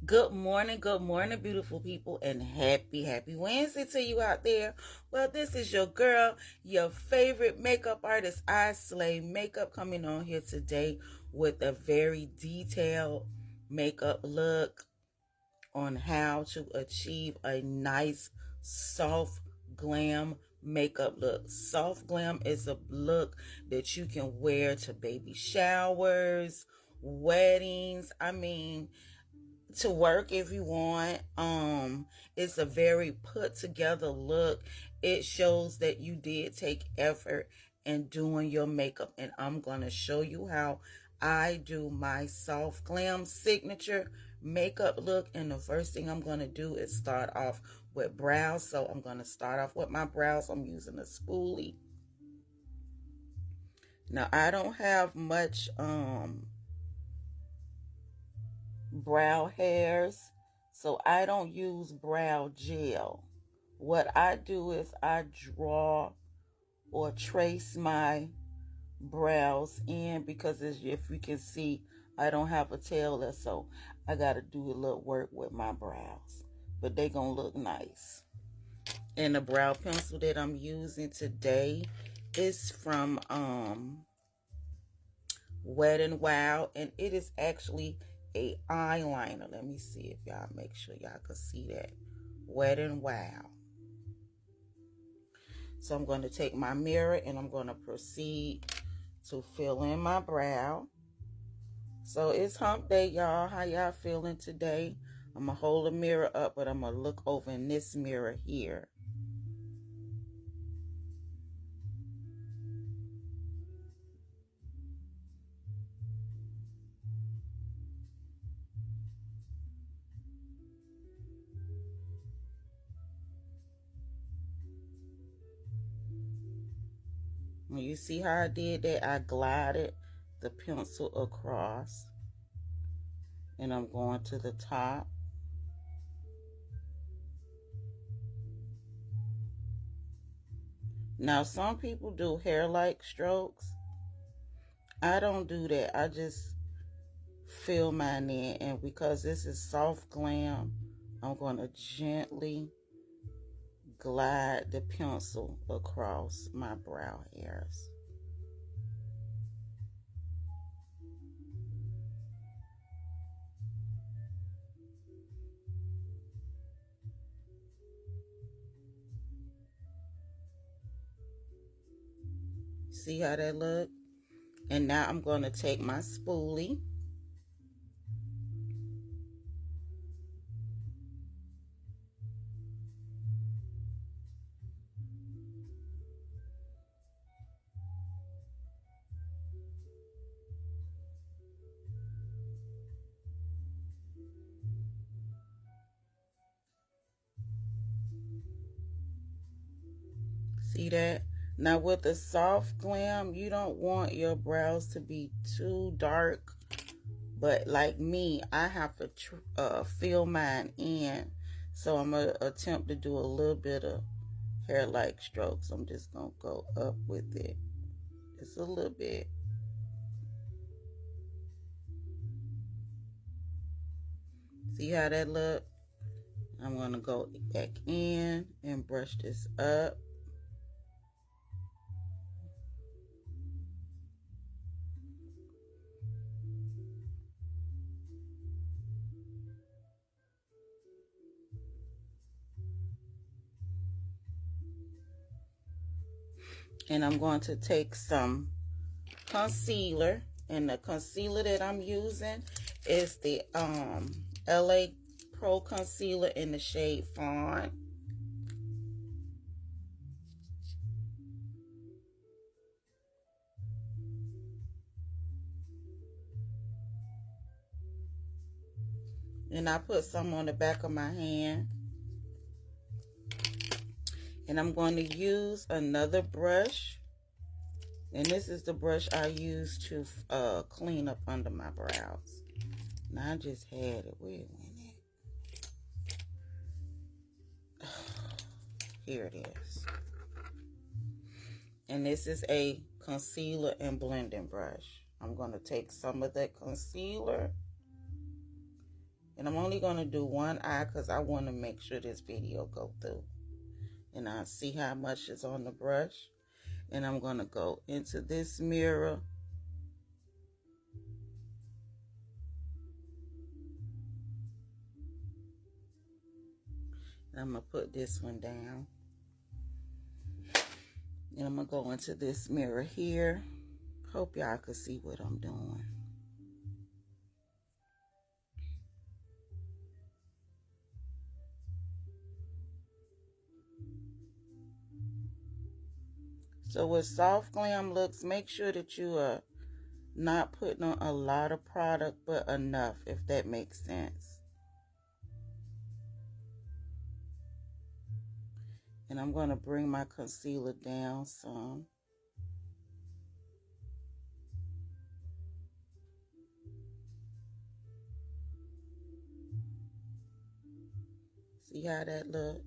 good morning, beautiful people, and happy Wednesday to you out there. Well, this is your girl, your favorite makeup artist, I Slay Makeup, coming on here today with a very detailed makeup look on how to achieve a nice, soft glam makeup look. Soft glam is a look that you can wear to baby showers, weddings. To work if you want. It's a very put together look. It shows that you did take effort in doing your makeup, and I'm going to show you how I do my soft glam signature makeup look. And the first thing I'm going to do is start off with brows. So I'm going to start off with my brows. I'm using a spoolie. Now I don't have much brow hairs, so I don't use brow gel. What I do is I draw or trace my brows in, because as if you can see, I don't have a tail, so I gotta do a little work with my brows, but they gonna look nice. And the brow pencil that I'm using today is from Wet n Wild, and it is actually a eyeliner. Let me see if y'all, make sure y'all can see that. Wet n Wild. So I'm going to take my mirror and I'm going to proceed to fill in my brow. So it's hump day, y'all. How y'all feeling today? I'm going to hold the mirror up, but I'm going to look over in this mirror here. When you see how I did that, I glided the pencil across, and I'm going to the top. Now, some people do hair-like strokes. I don't do that. I just fill mine in, and because this is soft glam, I'm going to gently glide the pencil across my brow hairs. See how that look? And now I'm going to take my spoolie. See that? Now with the soft glam, you don't want your brows to be too dark. But like me, I have to fill mine in. So I'm going to attempt to do a little bit of hair-like strokes. I'm just going to go up with it. Just a little bit. See how that look? I'm going to go back in and brush this up. And I'm going to take some concealer. And the concealer that I'm using is the LA Pro Concealer in the shade Fawn. And I put some on the back of my hand. And I'm going to use another brush. And this is the brush I use to clean up under my brows. Now I just had it. Where it went at? Here it is. And this is a concealer and blending brush. I'm going to take some of that concealer And I'm only going to do one eye because I want to make sure this video go through. And I'll see how much is on the brush. And I'm going to go into this mirror. And I'm going to put this one down. And I'm going to go into this mirror here. Hope y'all can see what I'm doing. So with soft glam looks, make sure that you are not putting on a lot of product, but enough, if that makes sense. And I'm going to bring my concealer down some. See how that look?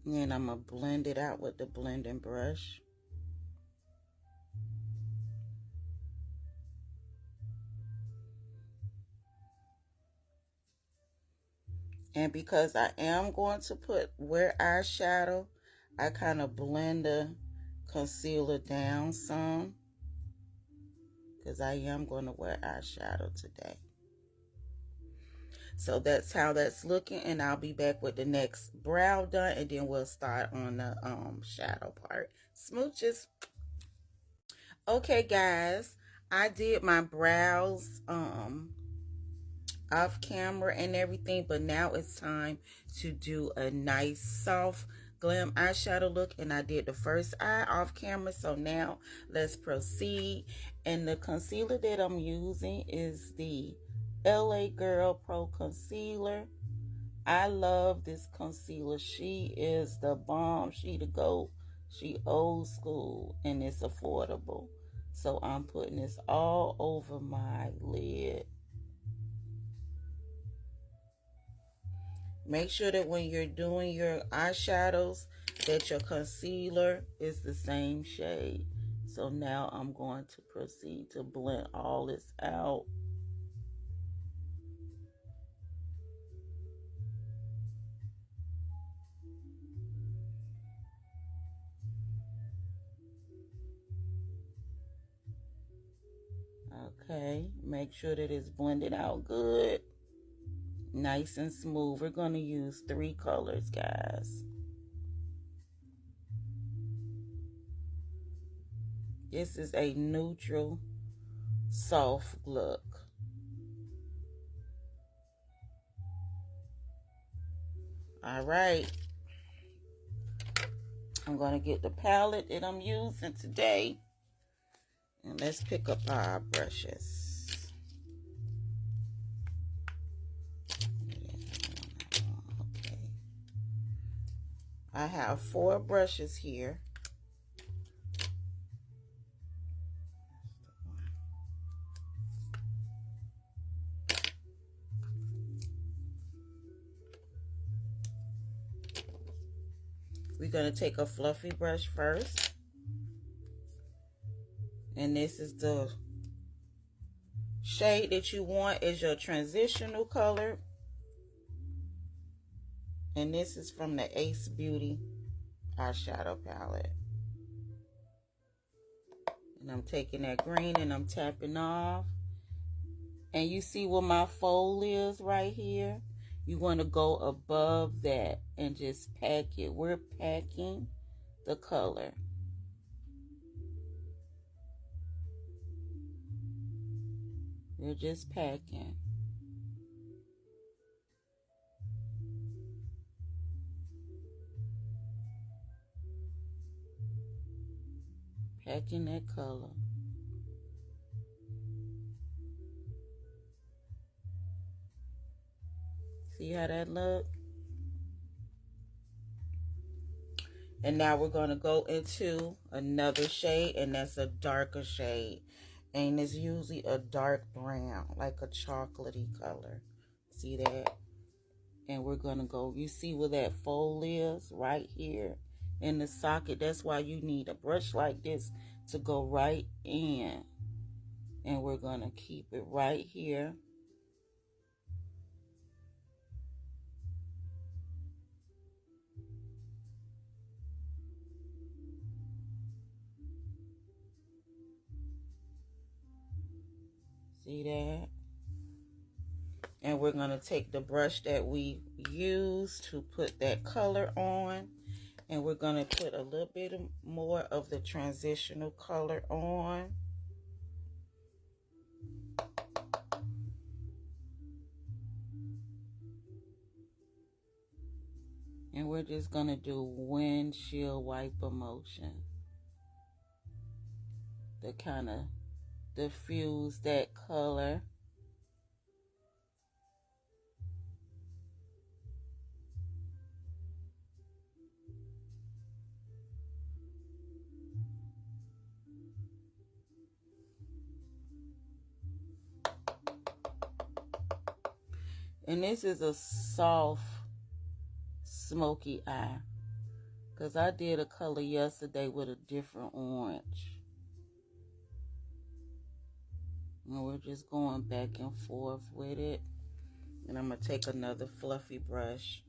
And I'm going to blend it out with the blending brush. And because I am going to wear eyeshadow, I kind of blend the concealer down some. Because I am going to wear eyeshadow today. So that's how that's looking. And I'll be back with the next brow done. And then we'll start on the shadow part. Smooches. Okay, guys. I did my brows off camera and everything, but now it's time to do a nice soft glam eyeshadow look, and I did the first eye off camera. So now let's proceed. And the concealer that I'm using is the LA Girl Pro Concealer. I love this concealer. She is the bomb. She the GOAT. She old school and it's affordable. So I'm putting this all over my lid. Make sure that when you're doing your eyeshadows that your concealer is the same shade. So now I'm going to proceed to blend all this out. Okay, make sure that it's blended out good. Nice and smooth. We're going to use 3 colors, guys. This is a neutral, soft look. All right. I'm going to get the palette that I'm using today. And let's pick up our brushes. Okay. I have 4 brushes here. We're going to take a fluffy brush first. And this is the shade that you want is your transitional color. And this is from the Ace Beauty eyeshadow palette. And I'm taking that green and I'm tapping off. And you see where my fold is right here? You want to go above that and just pack it. We're packing the color. We're just packing. Packing that color. See how that look? And now we're going to go into another shade, and that's a darker shade. And it's usually a dark brown, like a chocolatey color. See that? And we're going to go, you see where that fold is? Right here in the socket. That's why you need a brush like this to go right in. And we're going to keep it right here. See that? And we're going to take the brush that we used to put that color on, and we're going to put a little bit more of the transitional color on. And we're just going to do windshield wiper motion to kind of diffuse that color. And this is a soft, smoky eye, because I did a color yesterday with a different orange. And we're just going back and forth with it. And I'm going to take another fluffy brush.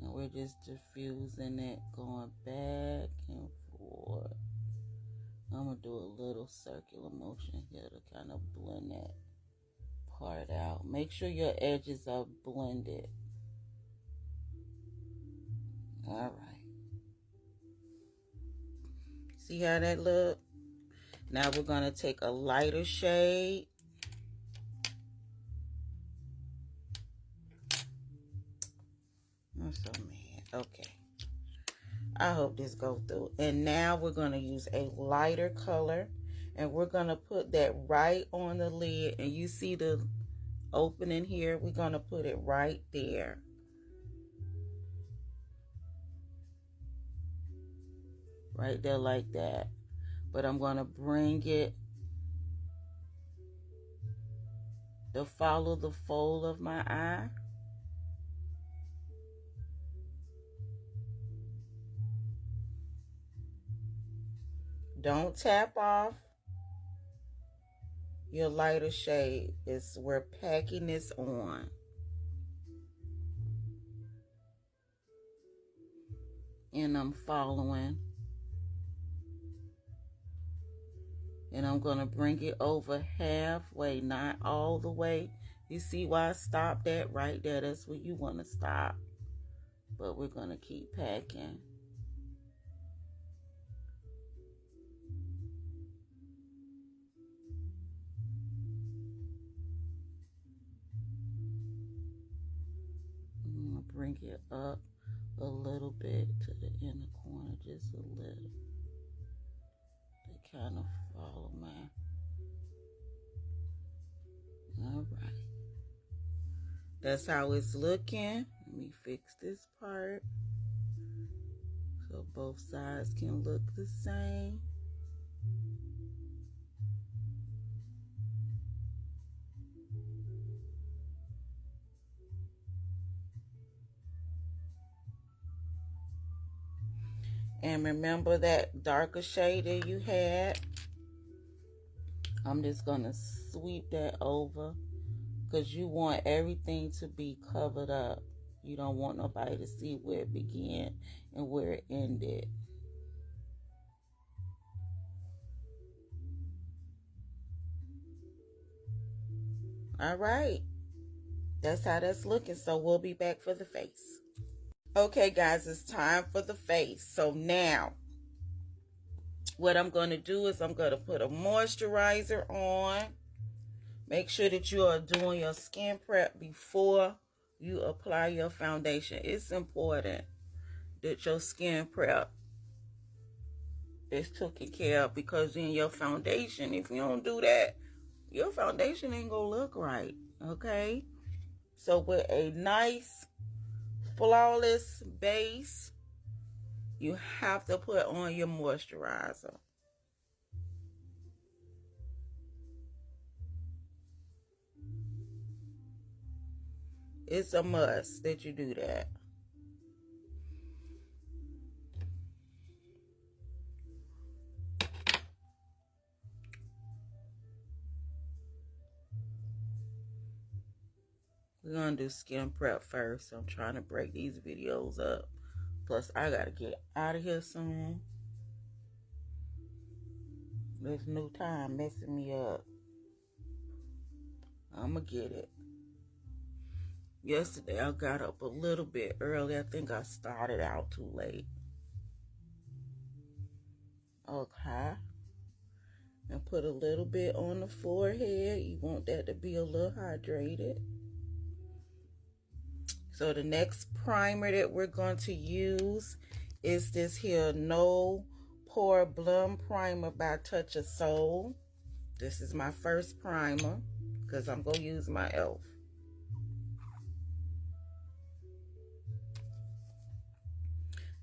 And we're just diffusing it, going back and forth. I'm going to do a little circular motion here to kind of blend that part out. Make sure your edges are blended. All right. See how that look? Now we're going to take a lighter shade. I'm so mad. Okay. I hope this goes through. And now we're going to use a lighter color, and we're going to put that right on the lid. And you see the opening here? We're going to put it right there. Right there like that. But I'm going to bring it to follow the fold of my eye. Don't tap off your lighter shade. We're packing this on. And I'm following. And I'm going to bring it over halfway, not all the way. You see why I stopped that right there? That's where you want to stop. But we're going to keep packing. I'm going to bring it up a little bit to the inner corner, just a little. To kind of follow my... All right. That's how it's looking. Let me fix this part so both sides can look the same. And remember that darker shade that you had? I'm just going to sweep that over, because you want everything to be covered up. You don't want nobody to see where it began and where it ended. All right. That's how that's looking. So we'll be back for the face. Okay, guys, it's time for the face. So now, what I'm going to do is I'm going to put a moisturizer on. Make sure that you are doing your skin prep before you apply your foundation. It's important that your skin prep is taken care of, because in your foundation, if you don't do that, your foundation ain't gonna look right, okay? So with a nice, flawless base, you have to put on your moisturizer. It's a must that you do that. We're going to do skin prep first. I'm trying to break these videos up. Plus, I got to get out of here soon. This new time messing me up. I'ma get it. Yesterday I got up a little bit early. I think I started out too late. Okay. And put a little bit on the forehead. You want that to be a little hydrated. So the next primer that we're going to use is this here No Pore Blum Primer by Touch of Soul. This is my first primer because I'm going to use my e.l.f.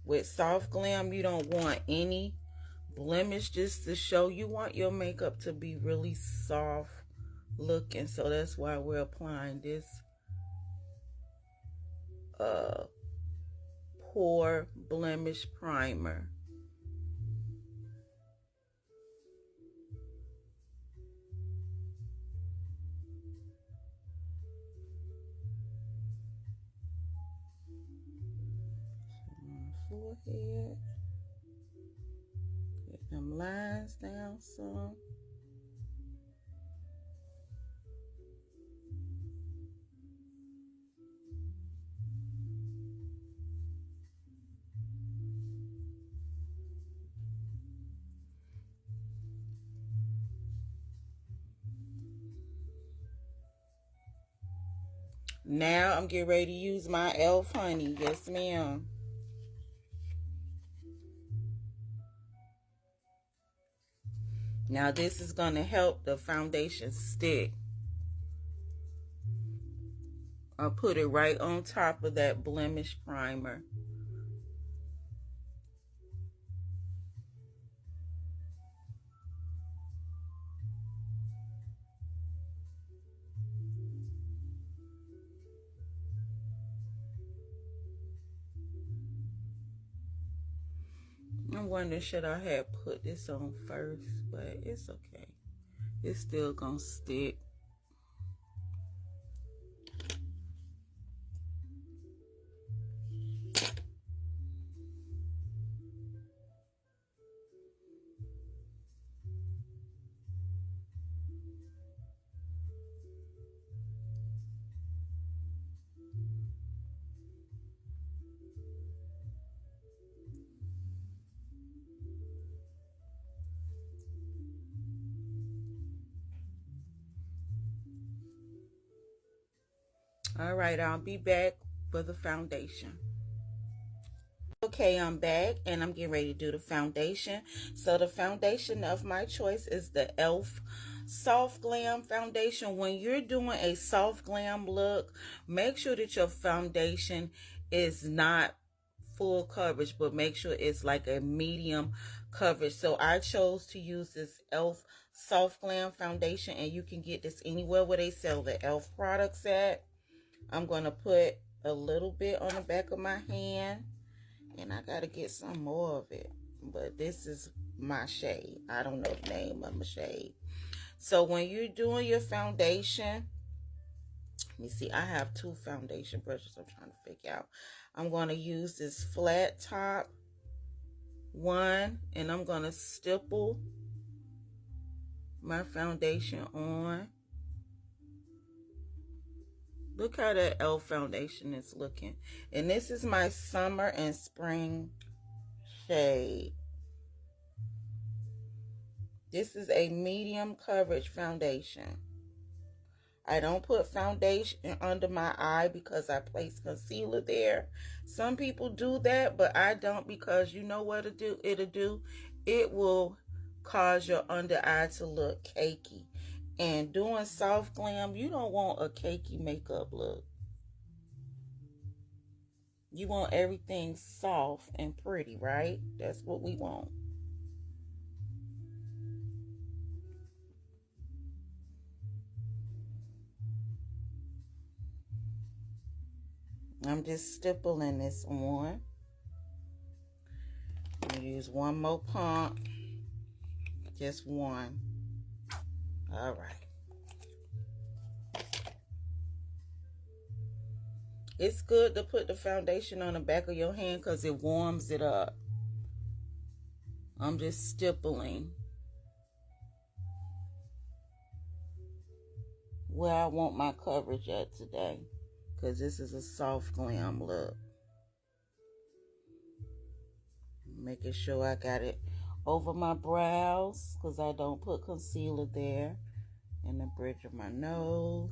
With Soft Glam, you don't want any blemish, just to show you want your makeup to be really soft looking. So that's why we're applying this pore blemish primer. Forehead. Get them lines down some. Now I'm getting ready to use my e.l.f. honey. Yes, ma'am. Now this is going to help the foundation stick. I'll put it right on top of that blemish primer. I'm wondering, should I have put this on first, but it's okay. It's still gonna stick. All right, I'll be back for the foundation. Okay, I'm back and I'm getting ready to do the foundation. So the foundation of my choice is the e.l.f. Soft Glam Foundation. When you're doing a soft glam look, make sure that your foundation is not full coverage, but make sure it's like a medium coverage. So I chose to use this e.l.f. Soft Glam Foundation, and you can get this anywhere where they sell the e.l.f. products at. I'm going to put a little bit on the back of my hand, and I got to get some more of it, but this is my shade. I don't know the name of my shade. So when you're doing your foundation, let me see, I have two foundation brushes I'm trying to figure out. I'm going to use this flat top one, and I'm going to stipple my foundation on. Look how that e.l.f. foundation is looking. And this is my summer and spring shade. This is a medium coverage foundation. I don't put foundation under my eye because I place concealer there. Some people do that, but I don't, because you know what it'll do? It will cause your under eye to look cakey. And doing soft glam, you don't want a cakey makeup look. You want everything soft and pretty, right? That's what we want. I'm just stippling this on. I'm going to use one more pump. Just one. All right. It's good to put the foundation on the back of your hand because it warms it up. I'm just stippling. where I want my coverage at today, because this is a soft glam look. Making sure I got it over my brows, because I don't put concealer there, and the bridge of my nose.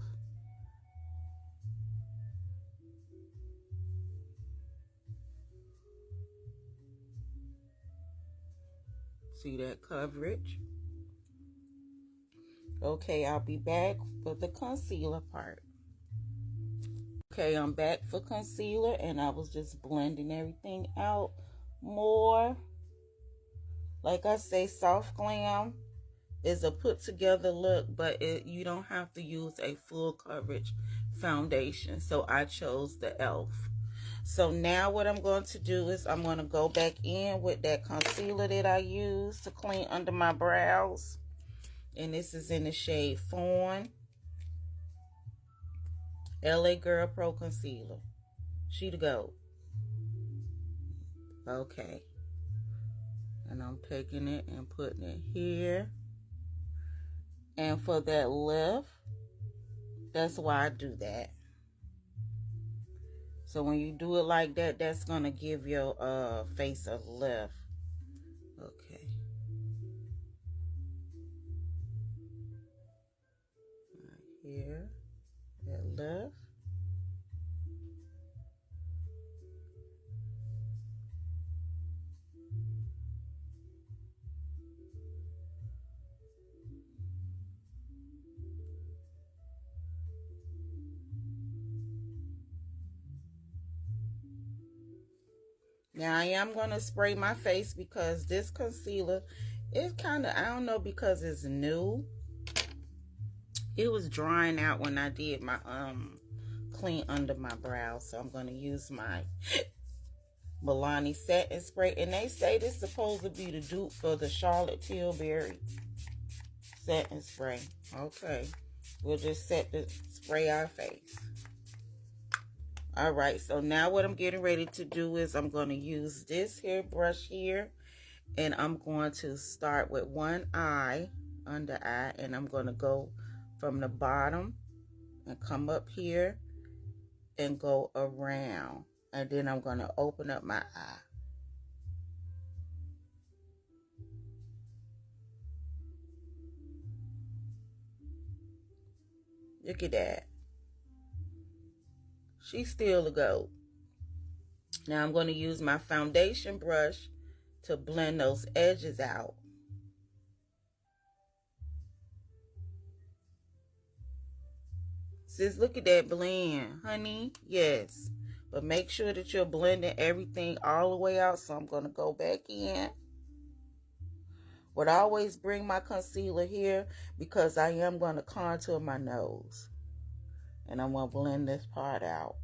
See that coverage? Okay, I'll be back for the concealer part. Okay, I'm back for concealer, and I was just blending everything out more. Like I say, soft glam is a put together look, but you don't have to use a full coverage foundation. So I chose the e.l.f. So now what I'm going to do is I'm going to go back in with that concealer that I used to clean under my brows. And this is in the shade Fawn. LA Girl Pro Concealer. She the GOAT. Okay. And I'm taking it and putting it here. And for that lift, that's why I do that. So when you do it like that, that's going to give your face a lift. Okay. Right here. That lift. Now I am going to spray my face because this concealer is kind of, I don't know, because it's new. It was drying out when I did my clean under my brows. So I'm going to use my Milani Satin Spray. And they say this is supposed to be the dupe for the Charlotte Tilbury Satin Spray. Okay. We'll just set the spray our face. Alright, so now what I'm getting ready to do is I'm going to use this hair brush here. And I'm going to start with one eye, under eye. And I'm going to go from the bottom and come up here and go around. And then I'm going to open up my eye. Look at that. She's still a GOAT. Now I'm going to use my foundation brush to blend those edges out. Sis, look at that blend, honey. Yes. But make sure that you're blending everything all the way out. So I'm going to go back in. But I always bring my concealer here because I am going to contour my nose. And I'm going to blend this part out.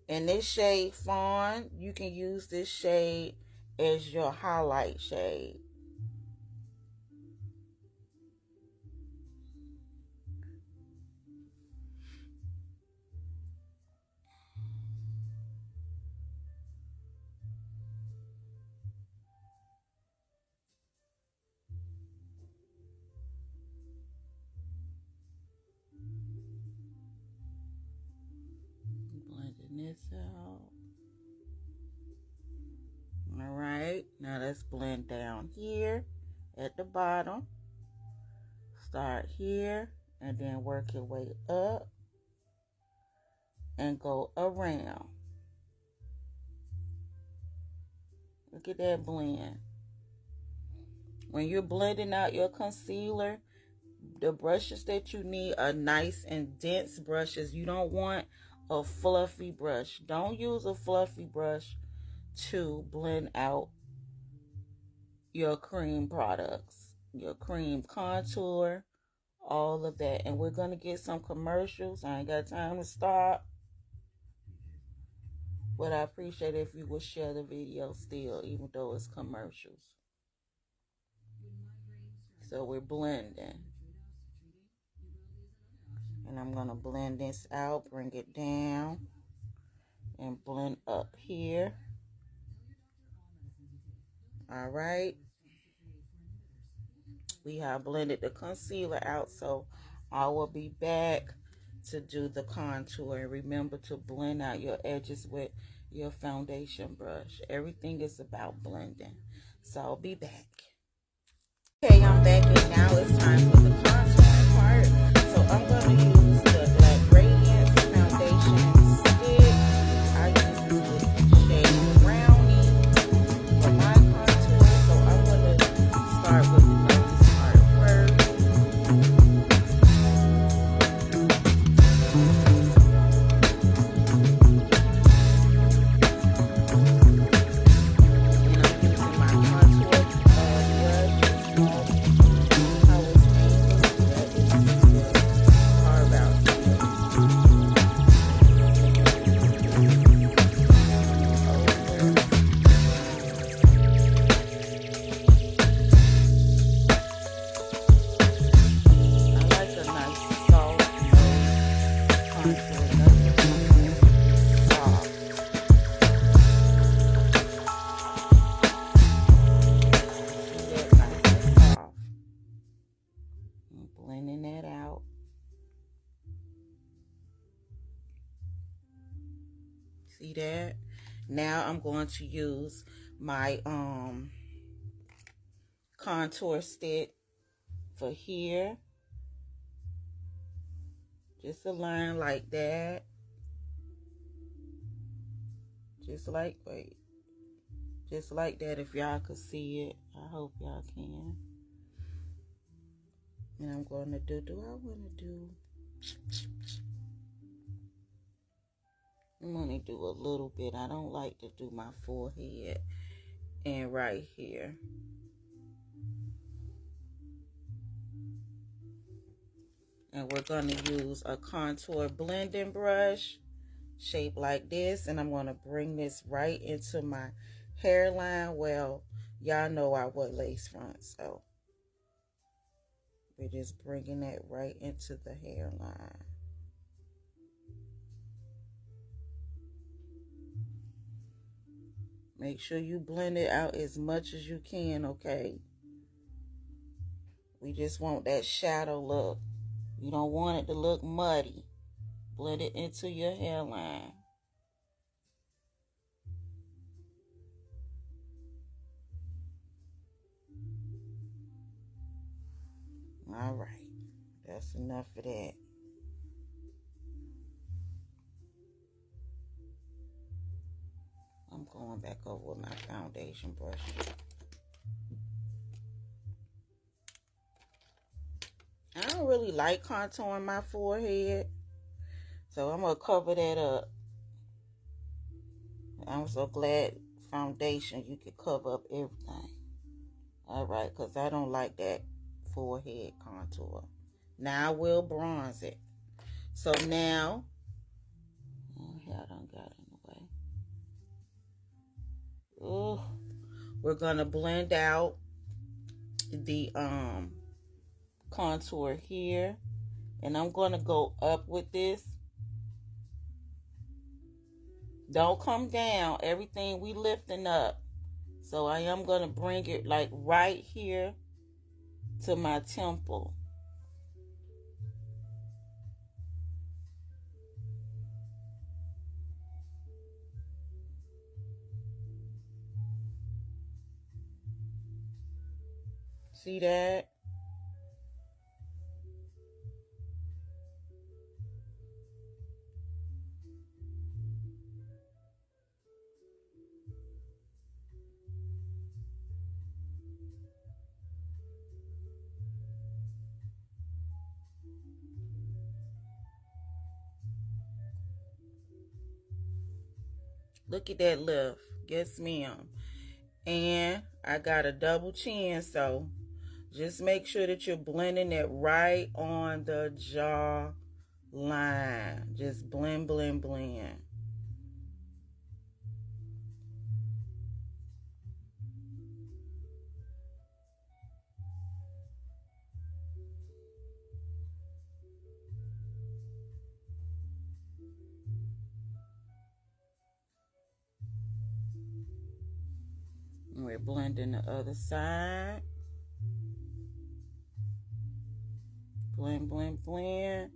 In this shade Fawn, you can use this shade as your highlight shade. Blending this out. Alright, now let's blend down here at the bottom. Start here and then work your way up and go around. Look at that blend. When you're blending out your concealer, the brushes that you need are nice and dense brushes. You don't want a fluffy brush. Don't use a fluffy brush to blend out your cream products, your cream contour, all of that. And we're going to get some commercials. I ain't got time to stop. But I appreciate if you would share the video still, even though it's commercials. So we're blending. And I'm going to blend this out, bring it down, and blend up here. All right. we have blended the concealer out, so I will be back to do the contour. And remember to blend out your edges with your foundation brush. Everything is about blending. So I'll be back. Okay, I'm back, and now it's time for the contour part. So I'm going to use the Black Radiance foundation stick. I use the shade Brownie for my contour. So I'm going to start with the nose part first. Blending that out. See that? Now I'm going to use my contour stick for here. Just a line like that. Just like that, if y'all could see it. I hope y'all can. And I'm going to do I want to do, I'm going to do a little bit. I don't like to do my forehead and right here. And we're going to use a contour blending brush shaped like this. And I'm going to bring this right into my hairline. Well, y'all know I wear lace front, so we're just bringing that right into the hairline. Make sure you blend it out as much as you can, okay? We just want that shadow look. You don't want it to look muddy. Blend it into your hairline. All right. That's enough of that. I'm going back over with my foundation brush. I don't really like contouring my forehead, so I'm going to cover that up. I'm so glad foundation, you can cover up everything. All right, because I don't like that forehead contour. Now I will bronze it. So now, oh, I done got in the way. Oh, we're going to blend out the contour here, and I'm going to go up with this. Don't come down. Everything we lifting up. So I am going to bring it like right here to my temple. See that? Look at that lift. Yes, ma'am. And I got a double chin, so just make sure that you're blending it right on the jaw line. Just blend, blend, blend. And we're blending the other side. blend, blend, blend.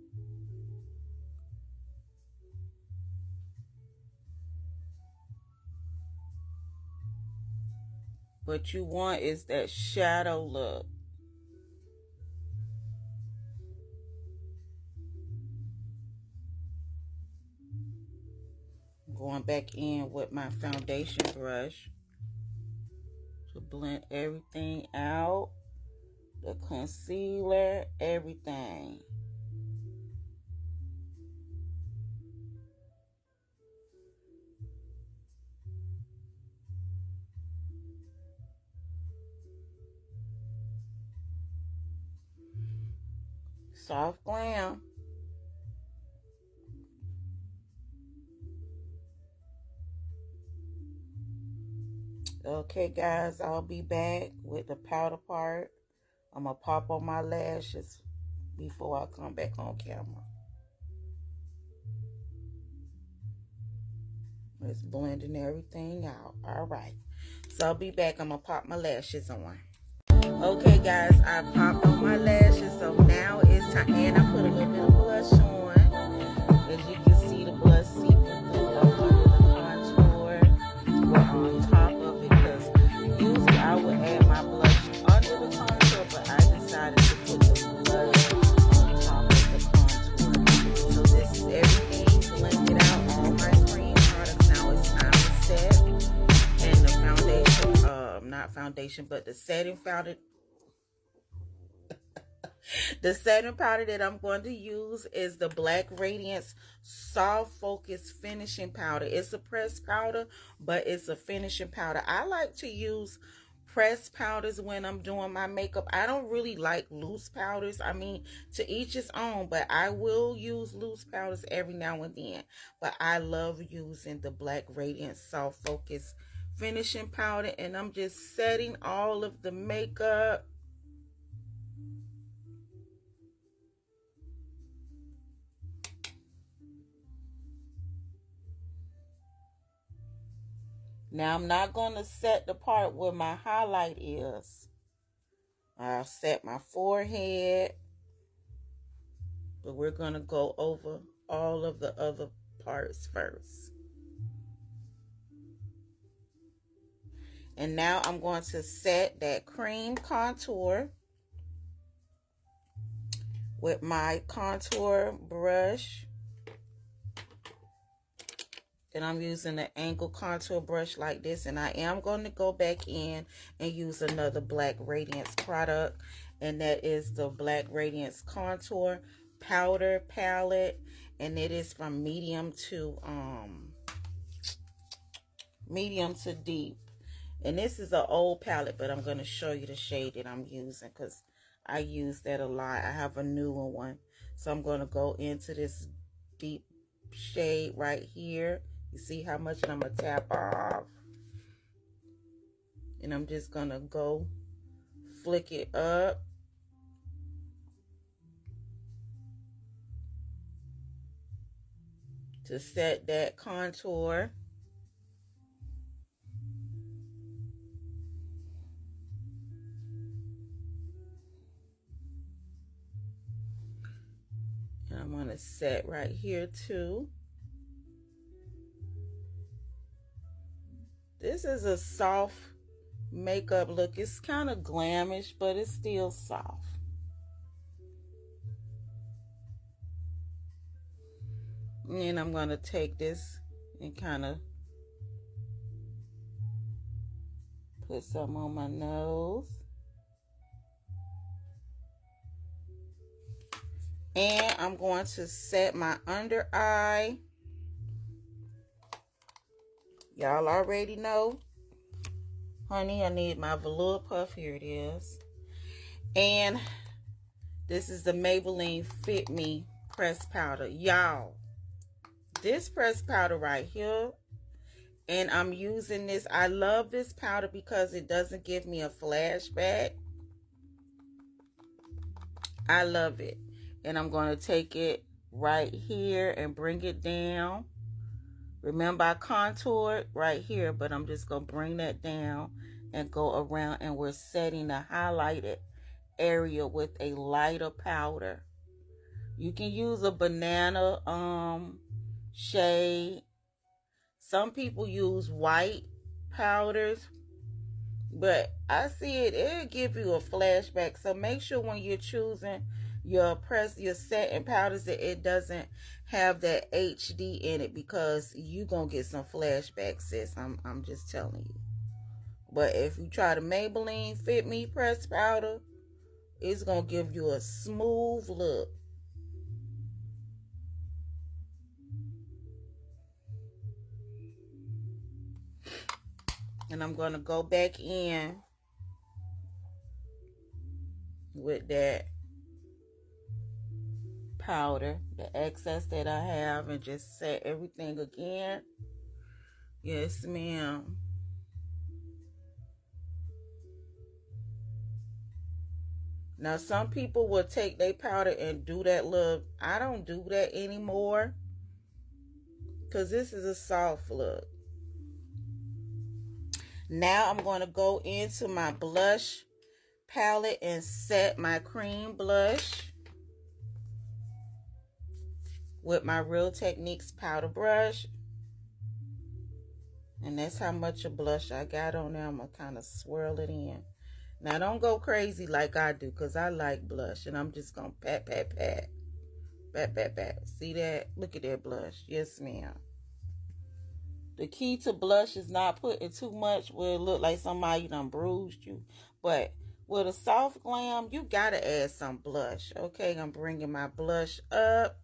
What you want is that shadow look. Going back in with my foundation brush to blend everything out. The concealer, everything. Soft glam. Okay, guys, I'll be back with the powder part. I'm going to pop on my lashes before I come back on camera. It's blending everything out. All right. So I'll be back. I'm going to pop my lashes on. Okay, guys, I popped on my lashes. So now it's time. And I put a little bit of blush on. As you can see, the blush seeping through up under the contour. We're on top of it because usually I would add my blush under the contour, but I decided to put the blush on top of the contour. So this is everything blended out, all my cream products. Now it's time to set. And the foundation, not foundation, but the setting powder. The setting powder that I'm going to use is the Black Radiance Soft Focus Finishing Powder. It's a pressed powder, but it's a finishing powder. I like to use pressed powders when I'm doing my makeup. I don't really like loose powders. I mean, to each his own, but I will use loose powders every now and then. But I love using the Black Radiance Soft Focus Finishing Powder, and I'm just setting all of the makeup. Now, I'm not going to set the part where my highlight is. I'll set my forehead. But we're going to go over all of the other parts first. And now I'm going to set that cream contour with my contour brush. And I'm using an angle contour brush like this. And I am going to go back in and use another Black Radiance product. And that is the Black Radiance Contour Powder Palette. And it is from medium to deep. And this is an old palette, but I'm going to show you the shade that I'm using because I use that a lot. I have a newer one. So I'm going to go into this deep shade right here. You see how much I'm going to tap off. And I'm just going to go flick it up. To set that contour. And I'm going to set right here too. This is a soft makeup look. It's kind of glamish, but it's still soft. And I'm going to take this and kind of put some on my nose. And I'm going to set my under eye. Y'all already know, honey, I need my velour puff. Here it is. And this is the Maybelline Fit Me pressed powder. Y'all, this pressed powder right here, and I'm using this. I love this powder because it doesn't give me a flashback. I love it. And I'm going to take it right here and bring it down. Remember, I contoured right here, but I'm just going to bring that down and go around, and we're setting the highlighted area with a lighter powder. You can use a banana shade. Some people use white powders, but I see it'll give you a flashback. So make sure when you're choosing your setting powders that it doesn't have that HD in it, because you gonna get some flashbacks, sis. I'm just telling you. But if you try the Maybelline Fit Me pressed powder, it's gonna give you a smooth look. And I'm gonna go back in with that powder, the excess that I have, and just set everything again. Yes, ma'am. Now, some people will take their powder and do that look. I don't do that anymore because this is a soft look. Now, I'm going to go into my blush palette and set my cream blush with my Real Techniques powder brush. And that's how much of blush I got on there. I'm going to kind of swirl it in. Now, don't go crazy like I do, because I like blush. And I'm just going to pat, pat, pat. Pat, pat, pat. See that? Look at that blush. Yes, ma'am. The key to blush is not putting too much where it look like somebody done bruised you. But with a soft glam, you got to add some blush. Okay, I'm bringing my blush up.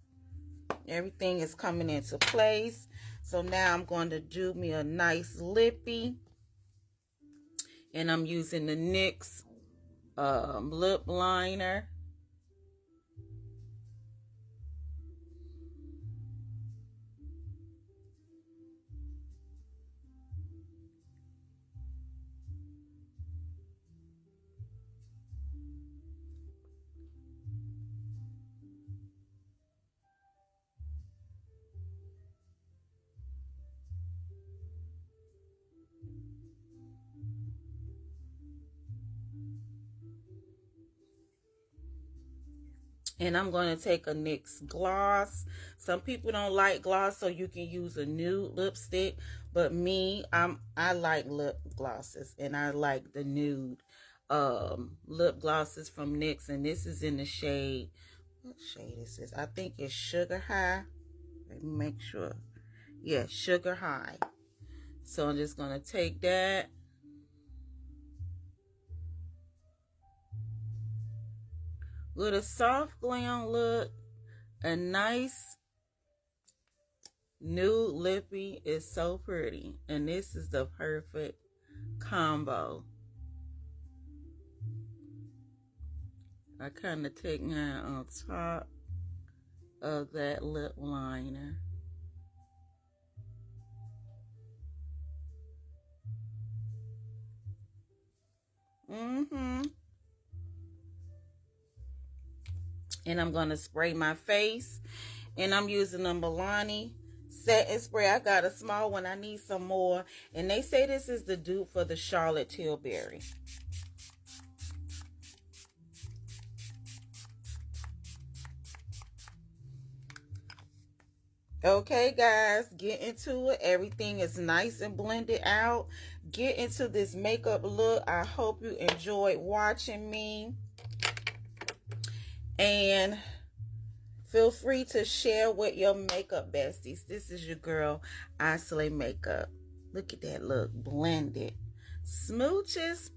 Everything is coming into place. So now I'm going to do me a nice lippy. And I'm using the NYX lip liner. And I'm going to take a NYX gloss. Some people don't like gloss, so you can use a nude lipstick. But me, I like lip glosses, and I like the nude lip glosses from NYX. And this is in the shade, what shade is this? I think it's Sugar High. Let me make sure. Yeah, Sugar High. So I'm just going to take that. With a soft glam look, a nice nude lippy is so pretty. And this is the perfect combo. I kind of take mine on top of that lip liner. And I'm going to spray my face. And I'm using a Milani setting spray. I got a small one. I need some more. And they say this is the dupe for the Charlotte Tilbury. Okay, guys, get into it. Everything is nice and blended out. Get into this makeup look. I hope you enjoyed watching me. And feel free to share with your makeup besties. This is your girl, I Slay Makeup. Look at that look. Blended. Smooches.